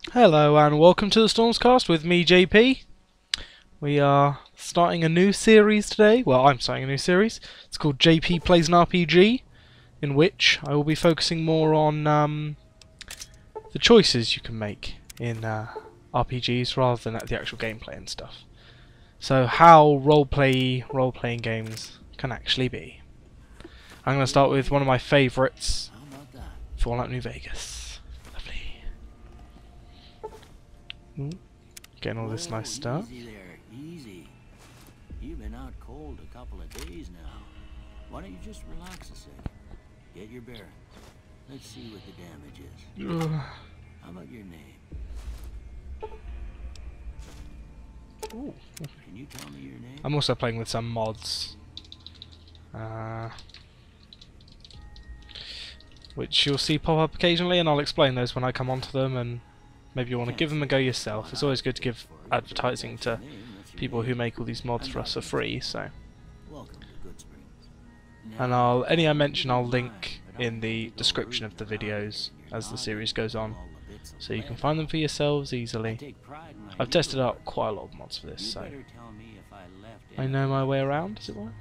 Hello and welcome to the Stormscast with me, JP. We are starting a new series today. Well, I'm starting a new series. It's called JP Plays an RPG, in which I will be focusing more on the choices you can make in RPGs rather than at the actual gameplay and stuff. So how role-playing games can actually be. I'm going to start with one of my favourites, Fallout New Vegas. Lovely. Ooh, getting all this nice stuff. Easy there, easy. You've been out cold a couple of days now. Why don't you just relax a second? Get your bearings. Let's see what the damage is. How about your name? Ooh. Can you tell me your name? I'm also playing with some mods, which you'll see pop up occasionally, and I'll explain those when I come onto them, and maybe you want to give them a go yourself. It's always good to give advertising to people who make all these mods for us for free. So, and any I mention I'll link in the description of the videos as the series goes on, so you can find them for yourselves easily. I've tested out quite a lot of mods for this, so I know my way around, as it were.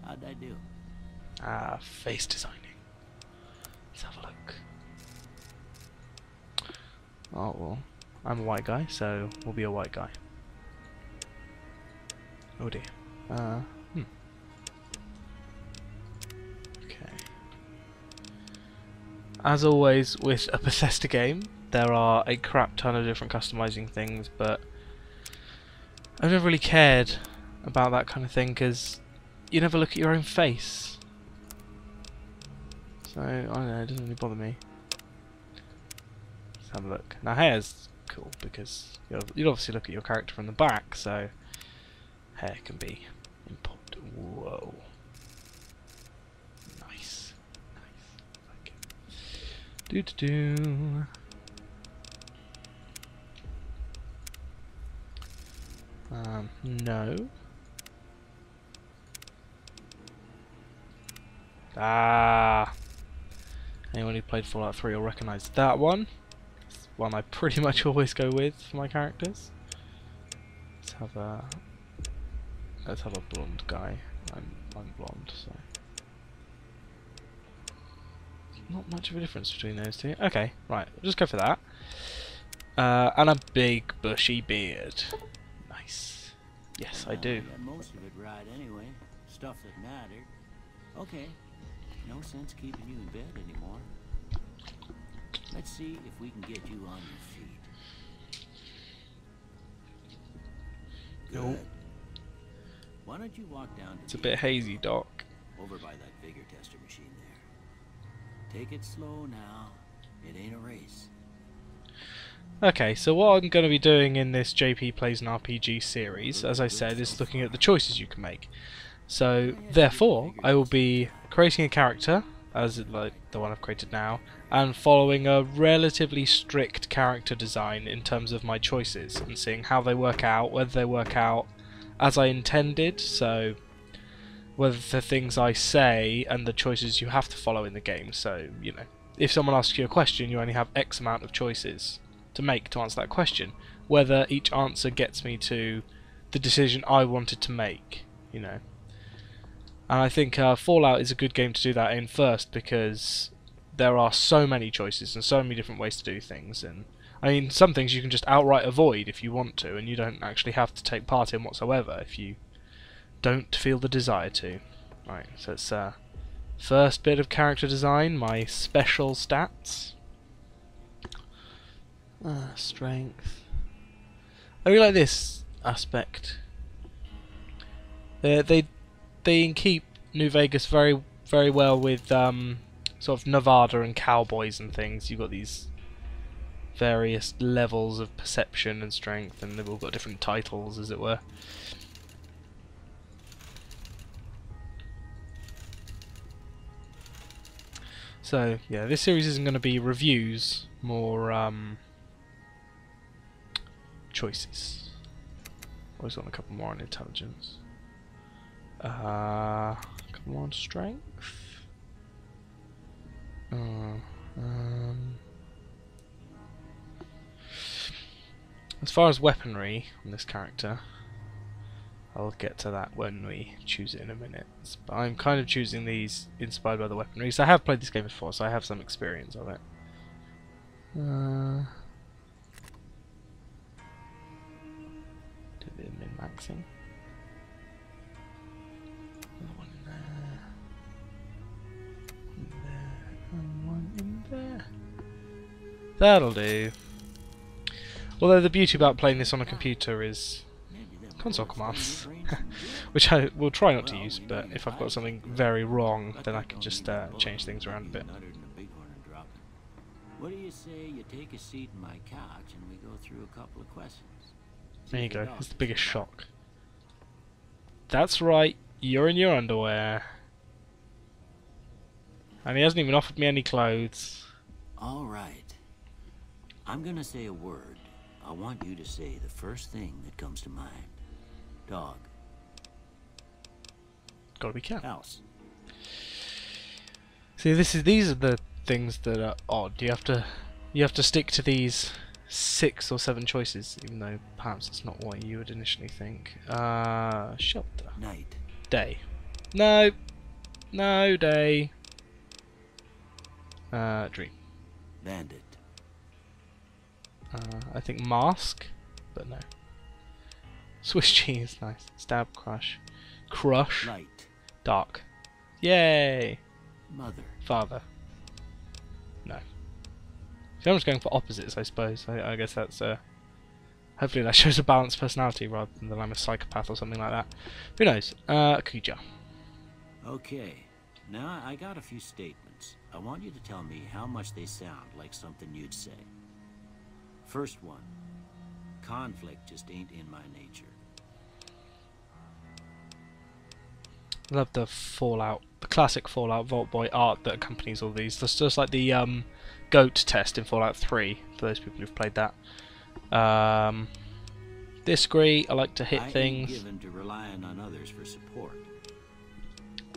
How'd I do? Face designing. Let's have a look. Oh well, I'm a white guy, so we'll be a white guy. Oh dear. Okay. As always with a Bethesda game, there are a crap ton of different customizing things, but I've never really cared about that kind of thing because you never look at your own face. So, I don't know, it doesn't really bother me. Let's have a look. Now hair's cool because you'd obviously look at your character from the back, so hair can be important. Whoa. Nice. Nice. Like it. Doo-doo-doo. No. Anyone who played Fallout 3 will recognise that one. It's one I pretty much always go with for my characters. Let's have a blonde guy. I'm blonde, so not much of a difference between those two. Okay, right, we'll just go for that. And a big bushy beard. Nice. Yes, I do. I got most of it right anyway. Stuff that mattered. Okay. No sense keeping you in bed anymore. Let's see if we can get you on your feet. Good. Nope. Why don't you walk down to It's a bit hazy, Doc. over by that vigor tester machine there. Take it slow now. It ain't a race. Okay, so what I'm going to be doing in this JP Plays an RPG series, as I said, is looking at the choices you can make. So, therefore, I will be creating a character, as like the one I've created now, and following a relatively strict character design in terms of my choices, and seeing how they work out, whether they work out as I intended, so whether the things I say and the choices you have to follow in the game. So, you know, if someone asks you a question, you only have X amount of choices to make to answer that question, whether each answer gets me to the decision I wanted to make, you know. And I think Fallout is a good game to do that in first, because there are so many choices and so many different ways to do things. And I mean, some things you can just outright avoid if you want to, and you don't actually have to take part in whatsoever if you don't feel the desire to. Right, so it's first bit of character design, my special stats. Strength. I really like this aspect. They keep New Vegas very well with sort of Nevada and cowboys and things. You've got these various levels of perception and strength, and they've all got different titles, as it were. So yeah, this series isn't going to be reviews, more choices. Always want a couple more on intelligence. Come on, strength. As far as weaponry on this character, I'll get to that when we choose it in a minute. But I'm kind of choosing these inspired by the weaponry, so I have played this game before, so I have some experience of it. Do a bit of min-maxing. Another one in there. In there. And one in there. That'll do. Although the beauty about playing this on a computer is console commands, which I will try not to use, but if I've got something very wrong, then I can just change things around a bit. What do you say you take a seat in my couch and we go through a couple of questions? There you go, it's the biggest shock. That's right, you're in your underwear. And he hasn't even offered me any clothes. Alright. I'm gonna say a word. I want you to say the first thing that comes to mind. Dog. Gotta be cat. House. See, these are the things that are odd. You have to stick to these 6 or 7 choices, even though perhaps it's not what you would initially think. Shelter. Night. Day. No. No, day. Dream. Bandit. I think mask, but no. Swiss cheese, nice. Stab, crush. Crush. Light. Dark. Yay! Mother. Father. No. So I'm just going for opposites, I suppose. I guess that's hopefully that shows a balanced personality rather than that I'm a psychopath or something like that. Who knows? Cookie jar. Okay. Now I got a few statements. I want you to tell me how much they sound like something you'd say. First one. Conflict just ain't in my nature. I love the Fallout, the classic Fallout Vault Boy art that accompanies all these. That's just like the goat test in Fallout 3, for those people who've played that. Disagree, I like to hit things. I ain't given to relying on others for support.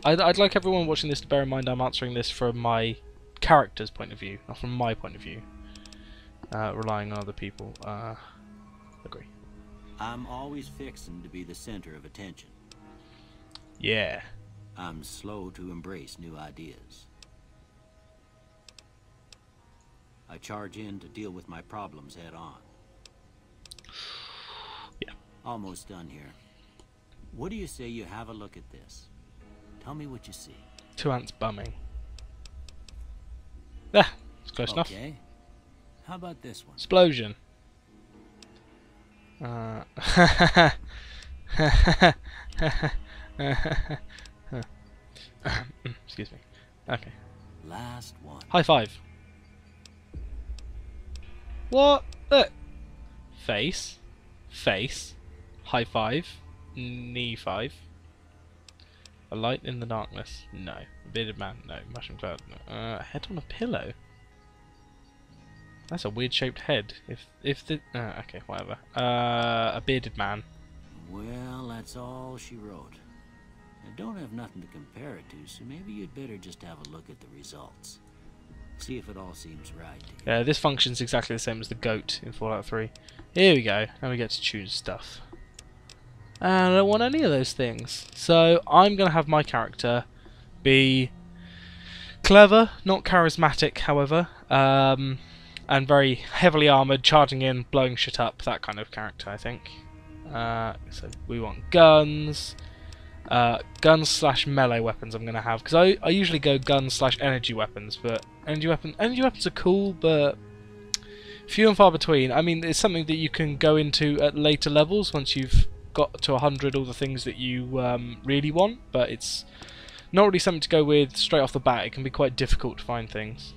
I'd like everyone watching this to bear in mind I'm answering this from my character's point of view, not from my point of view. Relying on other people. Agree. I'm always fixing to be the center of attention. Yeah. I'm slow to embrace new ideas. I charge in to deal with my problems head on. Yeah. Almost done here. What do you say you have a look at this? Tell me what you see. 2 ants bumming. Ah, it's close enough. Okay. How about this one? Explosion. Excuse me. Okay. Last one. High five. What? Look. Face. Face. High five. Knee five. A light in the darkness. No. A bearded man. No. Mushroom cloud. No. Head on a pillow. That's a weird shaped head. If the okay, whatever. A bearded man. Well, that's all she wrote. I don't have nothing to compare it to, so maybe you'd better just have a look at the results. See if it all seems right to you. Yeah, this functions exactly the same as the goat in Fallout 3. Here we go. Now we get to choose stuff. And I don't want any of those things. So I'm going to have my character be clever, not charismatic, however. And very heavily armoured, charging in, blowing shit up, that kind of character, I think. So we want guns. Guns slash melee weapons I'm going to have, because I usually go guns slash energy weapons, but energy weapons are cool, but few and far between. I mean, it's something that you can go into at later levels once you've got to 100 all the things that you really want, but it's not really something to go with straight off the bat. It can be quite difficult to find things.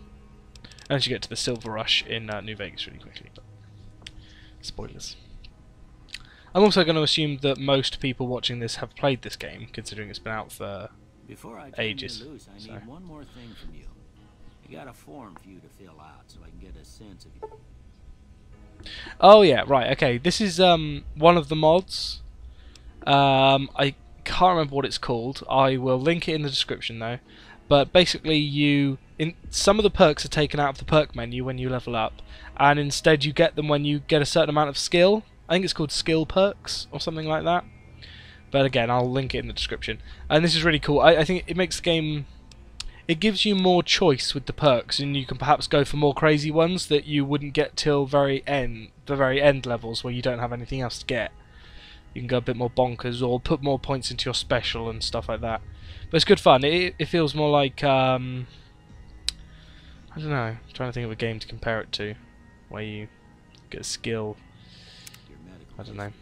Unless you get to the Silver Rush in New Vegas really quickly. But spoilers. I'm also going to assume that most people watching this have played this game, considering it's been out for Before I ages. turn you loose, I need one more thing from you. I got a form for you to fill out so I can get a sense of you. Oh yeah, right, okay. This is one of the mods. I can't remember what it's called. I will link it in the description though. But basically some of the perks are taken out of the perk menu when you level up, and instead you get them when you get a certain amount of skill. I think it's called skill perks or something like that. But again, I'll link it in the description. And this is really cool. I think it makes the game... It gives you more choice with the perks, and you can perhaps go for more crazy ones that you wouldn't get till the very end levels where you don't have anything else to get. You can go a bit more bonkers or put more points into your special and stuff like that. But it's good fun. It feels more like... I don't know. I'm trying to think of a game to compare it to, where you get a skill. I don't know.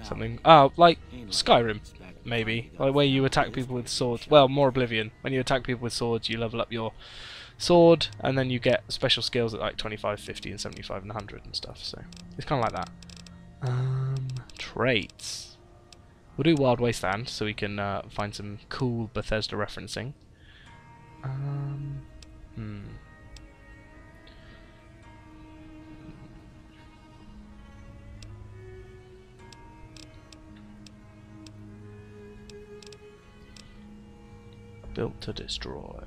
Something. Oh, like Skyrim, maybe. Like where you attack people with swords. Well, more Oblivion. When you attack people with swords, you level up your sword, and then you get special skills at like 25, 50, and 75, and 100 and stuff. So it's kind of like that. Traits. We'll do Wild Wasteland so we can find some cool Bethesda referencing. Built to destroy.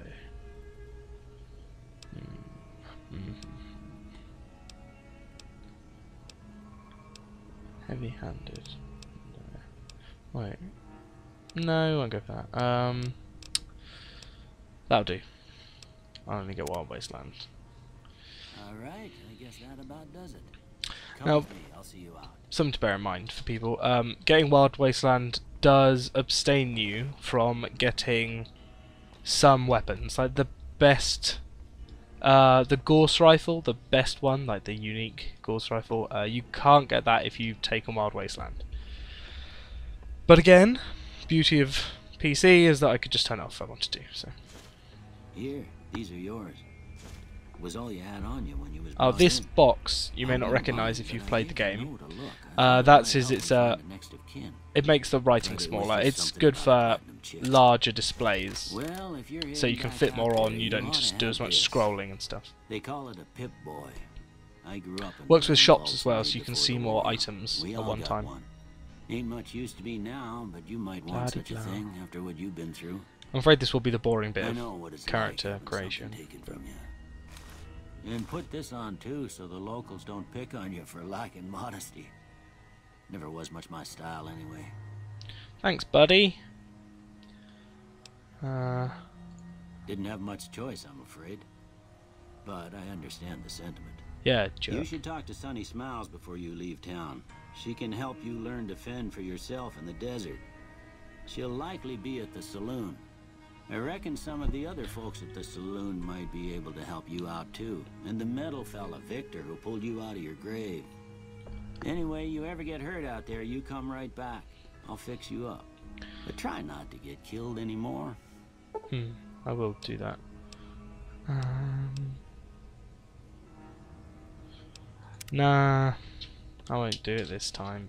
Heavy-handed. Wait. No, I won't go for that. That'll do. I'll only get Wild Wasteland. Alright, I guess that about does it. Now, With me, I'll see you out. something to bear in mind for people. Getting Wild Wasteland does abstain you from getting some weapons. Like the best... the Gorse Rifle, the best one, like the unique Gorse Rifle, you can't get that if you've taken Wild Wasteland. But again, beauty of PC is that I could just turn it off if I wanted to. So. Here, these are yours. It was all you had on you when you was Oh, brought this in. box you may not recognise if you've played the game. That's it makes the writing smaller. It's good for larger displays, so you can fit more on. You don't need to do as much scrolling and stuff. They call it a Pip Boy. I grew up in Works with the shops as well, Gulf so you can before see the more war. items We at all one got time. one. Ain't much use to be now, but you might want such a La-di-blah. thing after what you've been through. I'm afraid this will be the boring bit I of know what it's character like having creation. something taken from you. And put this on too, so the locals don't pick on you for lacking modesty. Never was much my style anyway. Thanks, buddy. Didn't have much choice, I'm afraid. But I understand the sentiment. Yeah, You jerk. should talk to Sunny Smiles before you leave town. She can help you learn to fend for yourself in the desert. She'll likely be at the saloon. I reckon some of the other folks at the saloon might be able to help you out too. And the metal fella, Victor, who pulled you out of your grave. Anyway, you ever get hurt out there, you come right back. I'll fix you up. But try not to get killed anymore. I will do that. Nah, I won't do it this time.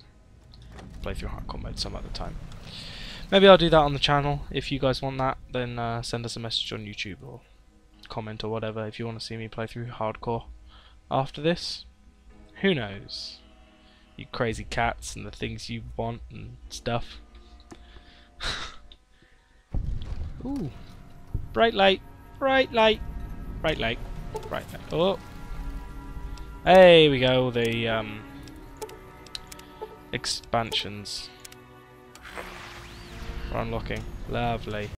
Play through hardcore mode some other time. Maybe I'll do that on the channel. If you guys want that, then send us a message on YouTube or comment or whatever if you want to see me play through hardcore after this. Who knows? You crazy cats and the things you want and stuff. Ooh. Bright light, bright light, bright light, bright light. Oh. There we go, the expansions. We're unlocking. Lovely.